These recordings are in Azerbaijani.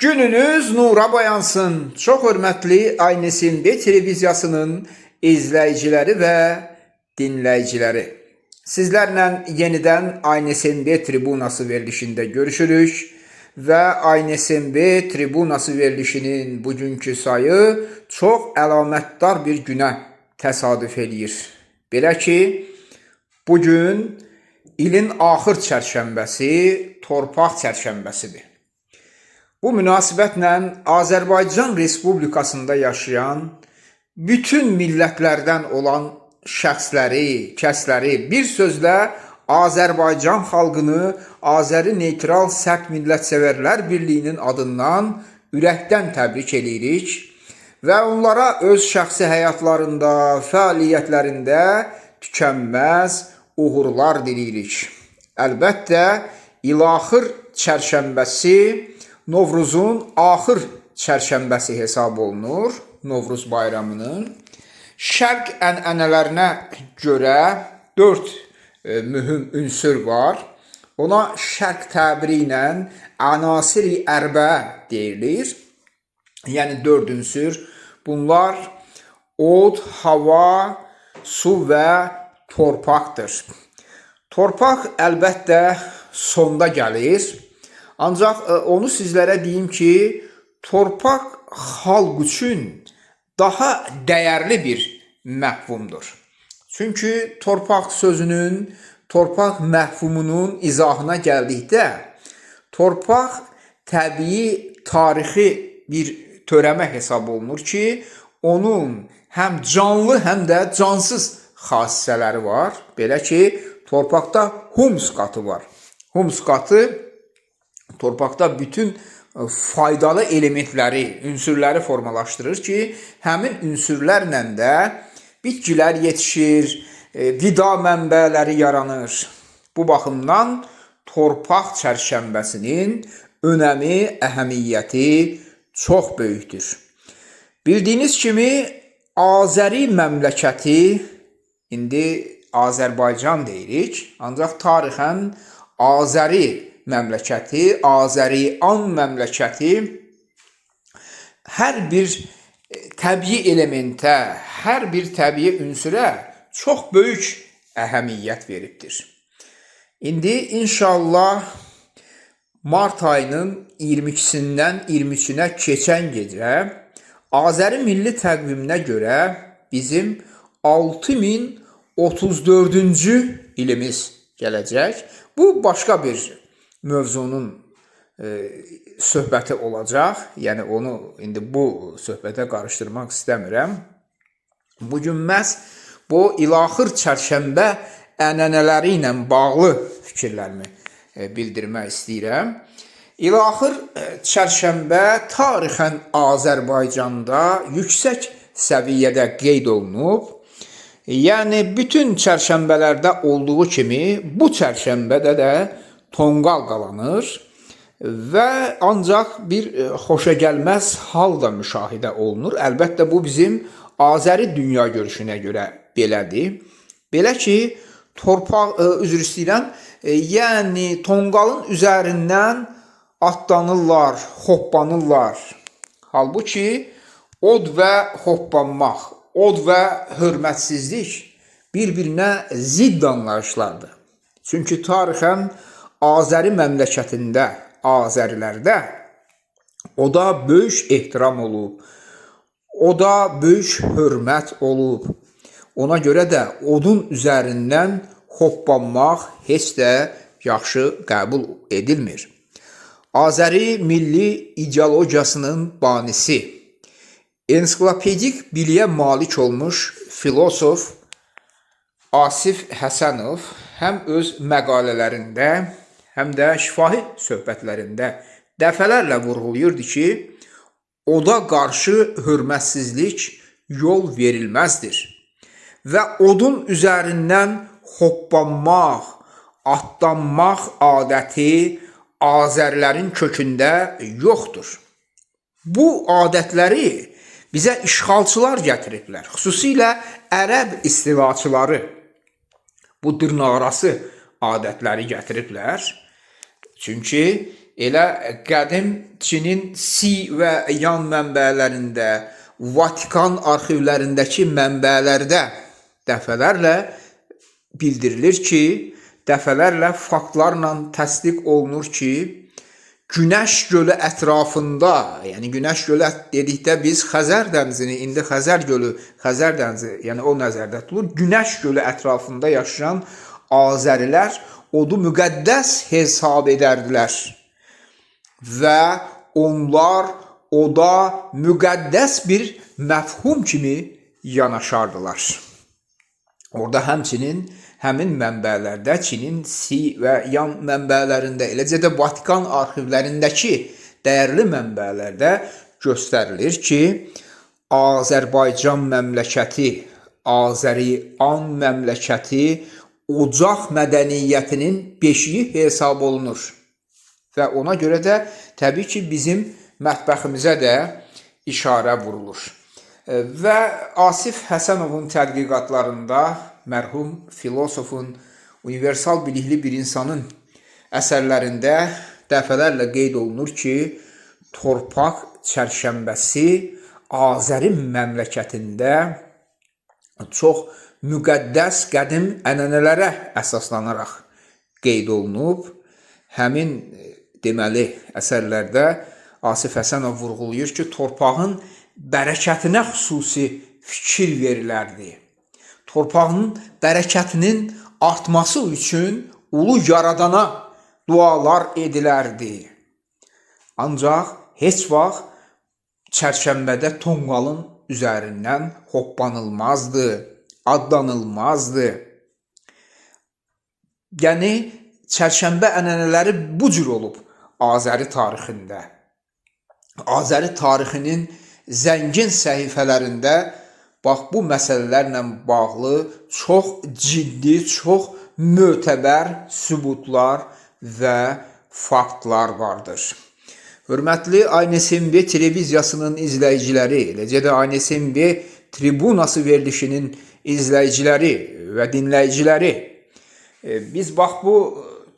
Gününüz nura boyansın. Çox hörmətli Aynesin B televiziyasının izləyiciləri və dinləyiciləri. Sizlərlə yenidən Aynesin B tribunası verilişində görüşürük və Aynesin B tribunası verilişinin bugünkü sayı çox əlamətdar bir günə təsadüf edir. Belə ki, bugün ilin axır çərşənbəsi, torpaq çərşənbəsidir. Bu münasibətlə Azərbaycan Respublikasında yaşayan bütün millətlərdən olan şəxsləri, kəsləri, bir sözlə Azərbaycan xalqını Azəri Neytral Sərt Millətsevərlər Birliyinin adından ürəkdən təbrik edirik və onlara öz şəxsi həyatlarında, fəaliyyətlərində tükənməz uğurlar diləyirik. Əlbəttə, ilaxır çərşənbəsi Novruzun axır çərşənbəsi hesab olunur, Novruz bayramının. Şərq ənənələrinə görə 4 mühüm ünsür var. Ona şərq təbiri ilə ənasiri ərbə deyilir. Yəni 4 ünsür. Bunlar od, hava, su və torpaqdır. Torpaq əlbəttə sonda gəlir. Ancaq onu sizlərə deyim ki, torpaq xalq üçün daha dəyərli bir məfhumdur. Çünki torpaq sözünün, torpaq məfhumunun izahına gəldikdə, torpaq təbii, tarixi bir törəmə hesab olunur ki, onun həm canlı, həm də cansız xassələri var. Belə ki, torpaqda hums qatı var. Hums qatı torpaqda bütün faydalı elementləri, ünsürləri formalaşdırır ki, həmin ünsürlərlə də bitkilər yetişir, qida mənbələri yaranır. Bu baxımdan torpaq çərşənbəsinin önəmi, əhəmiyyəti çox böyükdür. Bildiyiniz kimi, Azəri məmləkəti, indi Azərbaycan deyirik, ancaq tarixən Azəri məmləkəti, Azərian məmləkəti hər bir təbii elementə, hər bir təbii ünsürə çox böyük əhəmiyyət veribdir. İndi inşallah mart ayının 22-sindən 23-ünə keçən gecə Azəri milli təqviminə görə bizim 6034-cü ilimiz gələcək. Bu başqa bir mövzunun söhbəti olacaq. Yəni onu indi bu söhbətə qarışdırmaq istəmirəm. Bugün məhz bu ilaxır çərşənbə ənənələri ilə bağlı fikirlərimi bildirmək istəyirəm. İlaxır çərşənbə tarixən Azərbaycanda yüksək səviyyədə qeyd olunub. Yəni bütün çərşənbələrdə olduğu kimi bu çərşənbədə də tonqal qalanır və ancaq bir xoşagəlməz hal da müşahidə olunur. Əlbəttə bu bizim Azəri dünya görüşünə görə belədir. Belə ki, üzr istəyirəm, yəni tonqalın üzərindən atlanırlar, hoppanırlar. Halbuki od və hoppanmaq, od və hörmətsizlik bir-birinə zidd anlayışlardır. Çünki tarixən Azəri məmləkətində, Azərilərdə oda böyük ehtiram olub, oda böyük hörmət olub. Ona görə də odun üzərindən hoppanmaq heç də yaxşı qəbul edilmir. Azəri milli ideologiyasının banisi, ensiklopedik biliyə malik olmuş filosof Asif Həsənov həm öz məqalələrində, həm də şifahi söhbətlərində dəfələrlə vurğulayırdı ki, oda qarşı hörmətsizlik yol verilməzdir və odun üzərindən hoppanmaq, atlanmaq adəti Azərilərin kökündə yoxdur. Bu adətləri bizə işğalçılar gətiriblər, xüsusilə ərəb istilaçıları. Bu dırnaqarası adətləri gətiriblər. Çünki Elə qədim Çinin Si və Yan mənbələrində, Vatikan arxivlərindəki mənbələrdə dəfələrlə bildirilir ki, dəfələrlə faktlarla təsdiq olunur ki, Günəş gölü ətrafında, yəni Günəş gölü dedikdə biz Xəzər dənizini, indi Xəzər gölü, Xəzər dənizi, yəni o nəzərdə tutulur. Günəş gölü ətrafında yaşayan Azərilər odu müqəddəs hesab edərdilər və onlar oda müqəddəs bir məfhum kimi yanaşardılar. Orada həmçinin həmin mənbələrdə, Çinin Si və Yan mənbələrində, eləcə də Vatikan arxivlərindəki dəyərli mənbələrdə göstərilir ki, Azərbaycan məmləkəti, Azəri-an məmləkəti ocaq mədəniyyətinin beşiği hesab olunur. Və ona görə də təbii ki, bizim mətbəximizə də işarə vurulur. Və Asif Həsənovun tədqiqatlarında mərhum filosofun, universal bilikli bir insanın əsərlərində dəfələrlə qeyd olunur ki, torpaq çərşənbəsi Azəri məmləkətində çox müqəddəs qədim ənənələrə əsaslanaraq qeyd olunub. Həmin deməli əsərlərdə Asif Həsənov vurğulayır ki, torpağın bərəkətinə xüsusi fikir verilərdi. Torpağın bərəkətinin artması üçün ulu yaradana dualar edilərdi. Ancaq heç vaxt çərşənbədə tonqalın üzərindən hoppanılmazdı, adlanılmazdı. Yəni, çərşənbə ənənələri bu cür olub Azəri tarixində. Azəri tarixinin zəngin səhifələrində bax, bu məsələlərlə bağlı çox ciddi, çox mötəbər sübutlar və faktlar vardır. Hörmətli ANSMV televiziyasının izləyiciləri, eləcə də ANSMV tribunası verilişinin izləyiciləri və dinləyiciləri, biz bax, bu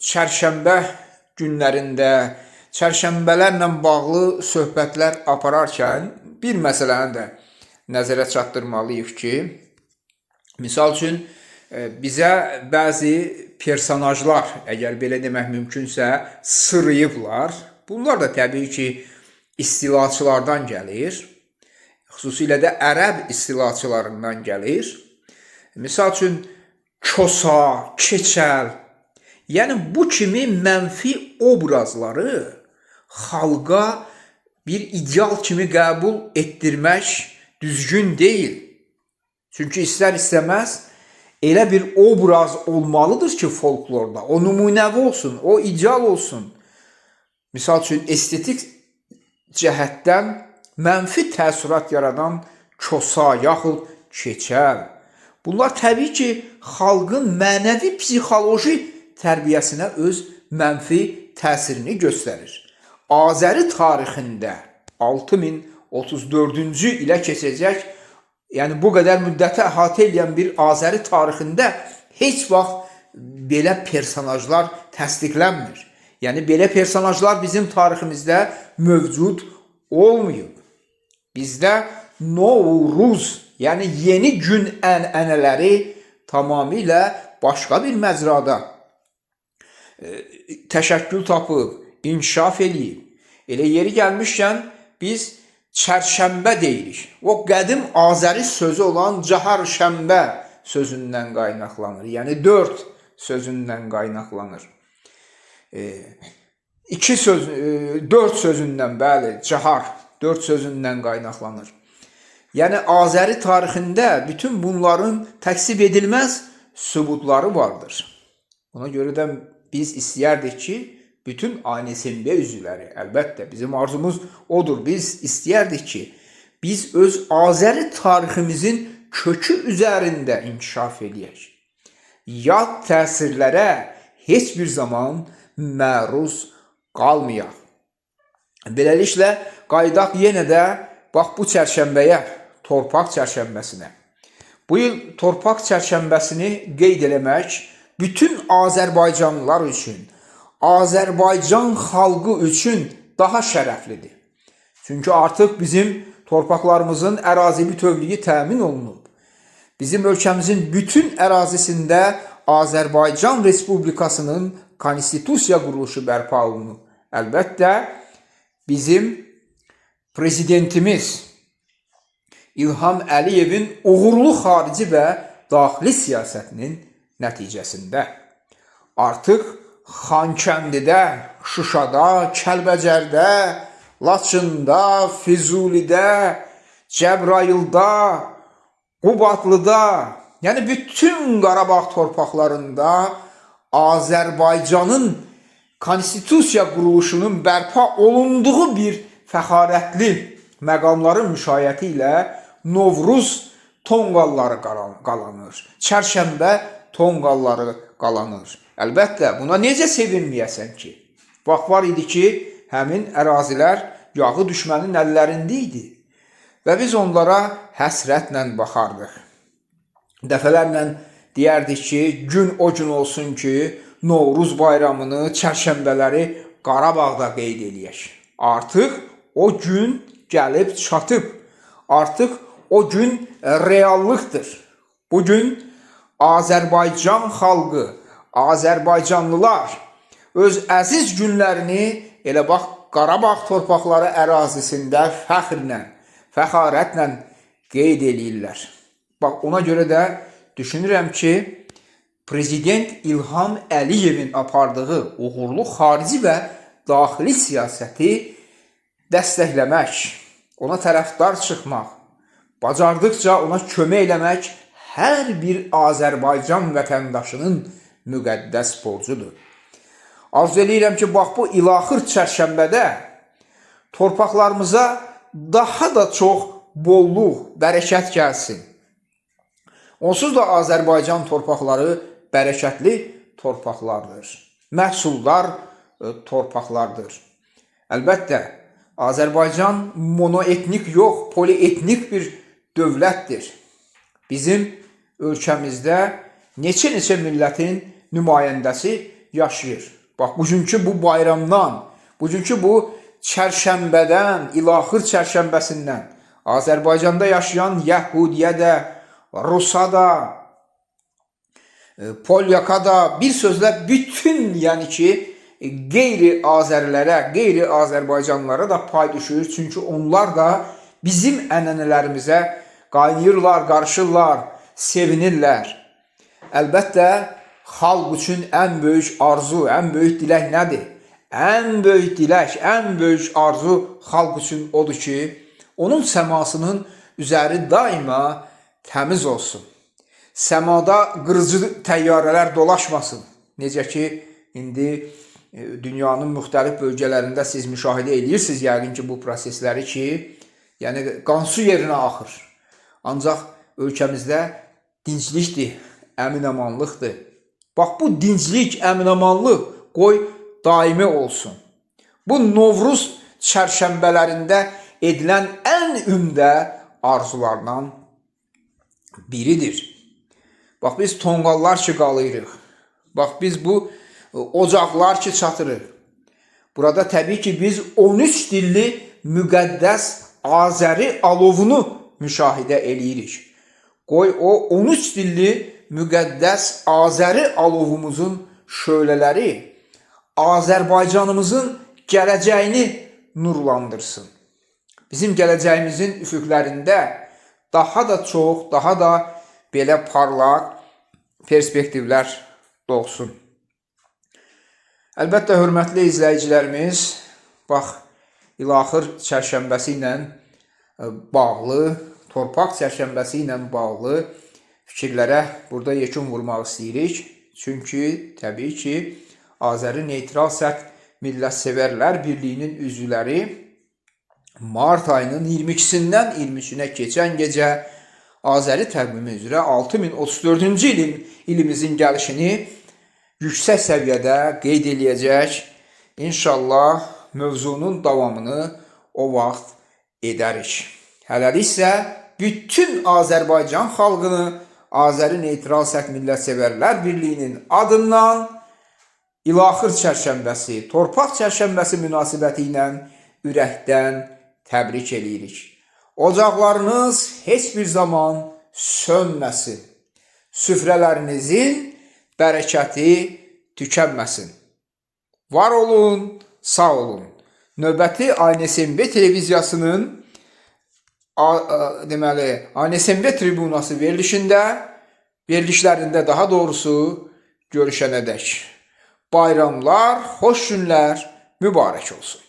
çərşənbə günlərində, çərşənbələrlə bağlı söhbətlər apararkən bir məsələni də nəzərə çatdırmalıyıq ki, misal üçün, bizə bəzi personajlar, əgər belə demək mümkünsə, sırıyıblar. Bunlar da təbii ki, istilaçılardan gəlir. Xüsusilə də ərəb istilaçılarından gəlir. Misal üçün, Kosa, Keçəl, yəni bu kimi mənfi obrazları xalqa bir ideal kimi qəbul etdirmək düzgün deyil. Çünki istər-istəməz elə bir obraz olmalıdır ki, folklorda, o nümunəvi olsun, o ideal olsun. Misal üçün, estetik cəhətdən mənfi təəssürat yaradan Kosa, yaxud Keçəl. Bunlar təbii ki, xalqın mənəvi psixoloji tərbiyəsinə öz mənfi təsirini göstərir. Azəri tarixində 6034-cü ilə keçəcək, yəni bu qədər müddəti əhatə edən bir Azəri tarixində heç vaxt belə personajlar təsdiqlənmir. Yəni, belə personajlar bizim tariximizdə mövcud olmayıb. Bizdə Novruz, yəni yeni gün ənənələri tamamilə başqa bir məcrada təşəkkül tapıb, inkişaf eləyib. Elə yeri gəlmişkən biz çərşənbə deyirik. O qədim Azəri sözü olan Caharşənbə sözündən qaynaqlanır. Yəni 4 sözündən qaynaqlanır. 4 sözündən, bəli, Cahar 4 sözündən qaynaqlanır. Yəni Azəri tarixində bütün bunların təksib edilməz sübutları vardır. Ona görə də biz istəyərdik ki, bütün ANSMV üzvləri, əlbəttə bizim arzumuz odur. Biz istəyərdik ki, biz öz Azəri tariximizin kökü üzərində inkişaf edək. Yad təsirlərə heç bir zaman məruz qalmayaq. Beləliklə, qaydaq yenə də bax bu çərşənbəyə, torpaq çərşənbəsinə. Bu il torpaq çərşənbəsini qeyd eləmək bütün Azərbaycanlılar üçün, Azərbaycan xalqı üçün daha şərəflidir. Çünki artıq bizim torpaqlarımızın ərazi bütövlüyü təmin olunub. Bizim ölkəmizin bütün ərazisində Azərbaycan Respublikasının konstitusiya quruluşu bərpa olunub. Əlbəttə, bizim prezidentimiz İlham Əliyevin uğurlu xarici və daxili siyasətinin nəticəsində artıq Xankəndidə, Şuşada, Kəlbəcərdə, Laçında, Füzulidə, Cəbrayılda, Qubadlıda, yəni bütün Qarabağ torpaqlarında Azərbaycanın konstitusiya quruluşunun bərpa olunduğu bir fəxarətli məqamların müşayiəti ilə Novruz tonqalları qalanır, Çərşənbə tonqalları qalanır. Əlbəttə, buna necə sevinməyəsən ki? Vaxt var idi ki, həmin ərazilər yağı düşmənin əllərində idi və biz onlara həsrətlə baxardıq. Dəfələrlə deyərdik ki, gün o gün olsun ki, Novruz bayramını, çərşənbələri Qarabağda qeyd eləyək. Artıq o gün gəlib çatıb. Artıq o gün reallıqdır. Bugün Azərbaycan xalqı, Azərbaycanlılar öz əziz günlərini elə bax Qarabağ torpaqları ərazisində fəxrlə, fəxarətlə qeyd eləyirlər. Bax, ona görə də düşünürəm ki, Prezident İlham Əliyevin apardığı uğurlu xarici və daxili siyasəti dəstəkləmək, ona tərəfdar çıxmaq, bacardıqca ona kömək eləmək hər bir Azərbaycan vətəndaşının müqəddəs borcudur. Arzu edirəm ki, bax bu ilaxır çərşənbədə torpaqlarımıza daha da çox bolluq, bərəkət gəlsin. Onsuz da Azərbaycan torpaqları bərəkətli torpaqlardır, məhsuldar torpaqlardır. Əlbəttə, Azərbaycan monoetnik yox, polietnik bir dövlətdir. Bizim ölkəmizdə neçə millətin nümayəndəsi yaşayır. Bax, bugünkü bu bayramdan, bugünkü bu çərşənbədən, ilaxır çərşənbəsindən Azərbaycanda yaşayan Yəhudiyə də, Rusa da, Polyaka da, bir sözlə bütün, yəni ki, qeyri-Azərlərə, qeyri-Azərbaycanlılara da pay düşür. Çünki onlar da bizim ənənələrimizə qaynayırlar, qarışırlar, sevinirlər. Əlbəttə, xalq üçün ən böyük arzu, ən böyük dilək nədir? Ən böyük dilək, ən böyük arzu xalq üçün odur ki, onun səmasının üzəri daima təmiz olsun. Səmada qırıcı təyyarələr dolaşmasın. Necə ki, indi dünyanın müxtəlif bölgələrində siz müşahidə edirsiniz yəqin ki, bu prosesləri ki, yəni qansu yerinə axır. Ancaq ölkəmizdə dinclikdir, əmin-amanlıqdır. Bax, bu dinclik, əmin-amanlıq qoy daimi olsun. Bu Novruz çərşənbələrində edilən ən ümdə arzulardan biridir. Bax, biz tonqallar ki qalıyırıq. Bax, biz bu ocaqlar ki çatırıq. Burada təbii ki, biz 13 dilli müqəddəs Azəri alovunu müşahidə eləyirik. Qoy o 13 dilli müqəddəs Azəri alovumuzun şölələri Azərbaycanımızın gələcəyini nurlandırsın. Bizim gələcəyimizin üfüqlərində daha da çox, daha da belə parlaq perspektivlər doğsun. Əlbəttə, hörmətli izləyicilərimiz, bax, ilaxır çərşənbəsi ilə bağlı, torpaq çərşənbəsi ilə bağlı fikirlərə burada yekun vurmaq istəyirik. Çünki, təbii ki, Azəri Neytral Sərt Millətsevərlər Birliyinin üzvləri mart ayının 22-sindən 23-nə keçən gecə Azəri təqvimi üzrə 6034-cü ilimizin gəlişini yüksək səviyyədə qeyd eləyəcək. İnşallah mövzunun davamını o vaxt edərik. Hələlik isə bütün Azərbaycan xalqını Azəri Neytral Sərt Millətsevərlər Birliyinin adından İlaxır çərşənbəsi, torpaq çərşənbəsi münasibəti ilə ürəkdən təbrik edirik. Ocaqlarınız heç bir zaman sönməsin. Süfrələrinizin bərəkəti tükənməsin. Var olun, sağ olun. Növbəti ANSMB televiziyasının ANSMB tribunası verilişlərində daha doğrusu görüşənədək bayramlar, xoş günlər mübarək olsun.